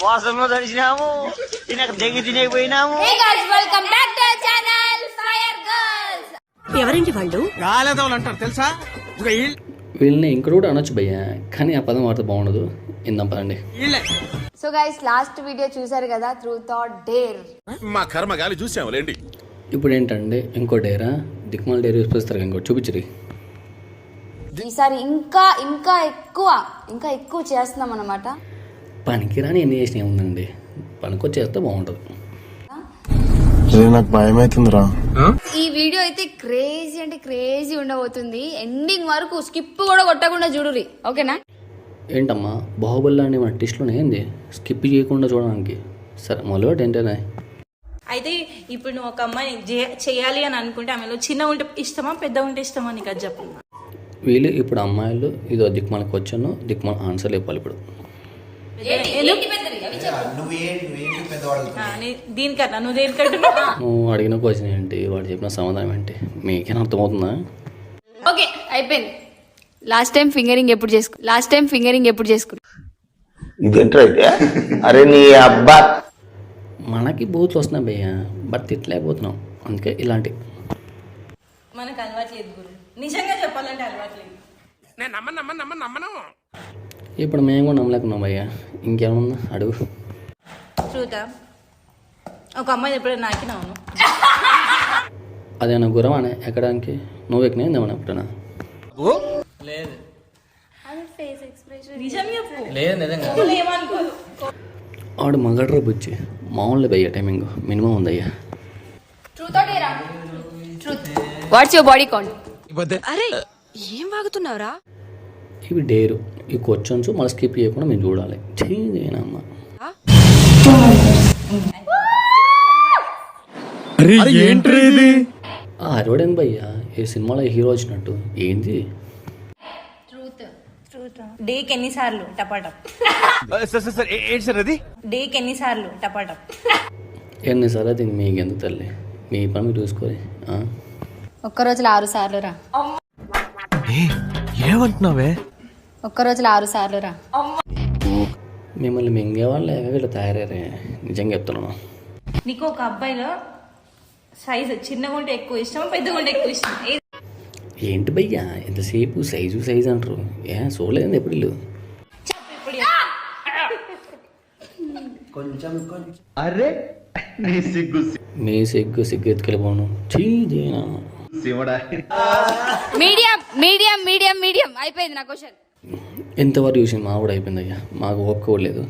మోసంలో తడిచినాము దెంగి తినేపోయినాము. ఎవరండి వాళ్ళు? గాలేదోళ్ళు అంటారు తెలుసా? వీళ్ళని ఇంకోటి కూడా అనొచ్చు భయ్య, కానీ ఆ పదం వాడితే బాగుండదు. ఇందాం పదండి. సో గైస్ లాస్ట్ వీడియో చూసారు కదా, ట్రూత్ ఆర్ డేర్. మా కర్మ గాలి చూసాములేండి. ఇప్పుడు ఏంటంటే ఇంకో డేరా దిక్మాల డేర్ చూపిస్తారు, ఇంకోటి చూపించరు. ఈసారి ఇంకా ఇంకా ఎక్కువ ఇంకా ఎక్కువ చేస్తున్నాం అన్నమాట. పనికిరాని ఎన్ని చేసినా ఉందండి, పనికొచ్చేస్తే బాగుంటుంది. నాకు భయం అవుతుందిరా. ఈ వీడియో అయితే క్రేజీ అంటే క్రేజీ ఉండబోతుంది. ఎండింగ్ వరకు స్కిప్ కూడా కొట్టకుండా చూడురి, ఓకేనా? ఏంటమ్మా బాహుబలి లాంటి మన టెస్ట్లోనే ఏంది స్కిప్ చేయకుండా చూడడానికి? సరే మొదలు ఏంటనే. అయితే ఇప్పుడు నువ్వు ఒక అమ్మాయిని చేయాలి అని అనుకుంటే ఆమెలో చిన్న ఉంటే ఇష్టమా పెద్ద ఉంటే ఇష్టమా నీకు అది చెప్పు. వీళ్ళు ఇప్పుడు అమ్మాయిలు ఇదో దిక్మాలకు వచ్చాను, దిక్మాల ఆన్సర్ చెప్పాలి ఇప్పుడు. దీనికన్నా నువ్వు దేనికంటున్నా? నువ్వు అడిగిన క్వశ్చన్ ఏంటి, వాడు చెప్పిన సమాధానం ఏంటి, మీకేనా అర్థమవుతుందా? ఓకే అయిపోయింది. లాస్ట్ టైం ఫింగరింగ్ ఎప్పుడు చేసుకున్నా? అరే నీ అబ్బా, మనకి బూతులు వస్తున్నాయి భయ్య, బట్ తిట్టలేకపోతున్నాం, అందుకే ఇలాంటి. మనకు అలవాట్లేదు గురు, నిజంగా చెప్పాలంటే అలవాట్లేదు. నేను నమ్మను. ఇప్పుడు మేము కూడా నమ్మలేకున్నాం భయ్య, ఇంకేమన్నా అడుగు. ట్రూతా, ఒక అమ్మాయి ఎప్పుడైనా నాకినావు? అదేనా గురవానే ఎక్కడానికి? నువ్వు ఎక్కినా ఏమన్నా ఎప్పుడైనా? లేదు నిజం చెప్పు. లేదు ఏమనుకోదు. ఆడు మగడ్రా బుచ్చి మామూలు భయ్య, టైమింగ్ మినిమం ఉందయ్యా. What's your body count? అరే ఏం వాగుతున్నావురా? ఇవి డేరు, ఈ క్వశ్చన్స్ మళ్ళీ స్కిప్ చేయకుండా మేము చూడాలి. చేయనమ్మా. అరవడేంది భయ్యా, ఏ సినిమాలో హీరో వచ్చినట్టు ఏంది? డేకి ఎన్నిసార్లు టపాటప్? డేకి ఎన్నిసార్లు టపాటప్? ఎన్నిసార్లు అది మీకు ఎందుకు తల్లి, మీ పని మీరు చూసుకోవాలి. ఒక్క రోజులో 6 సార్లు రా. ఏమంటున్నావే? ఒక్క రోజులో 6 సార్లు రా. మిమ్మల్ని మింగేవాళ్ళు వీళ్ళు తయారయ్యారే, నిజంగా చెప్తున్నాను. నీకు ఒక అబ్బాయిలో సైజు చిన్నగా ఉంటే ఎక్కువ ఇష్టం, పెద్దగా ఉంటే ఎక్కువ ఇష్టం? ఏంటి భయ్యా ఎంతసేపు సైజు అంటారు? చూడలేదు ఎప్పుడు ఇల్లు. అరే మీ సిగ్గు ఎత్తుకెళ్ళిపోను. మీడియం అయిపోయింది నా క్వశ్చన్. ఎంతవరకు చూసి మా కూడా అయిపోయింది అయ్యా, మాకు ఒప్పుకోలేదు.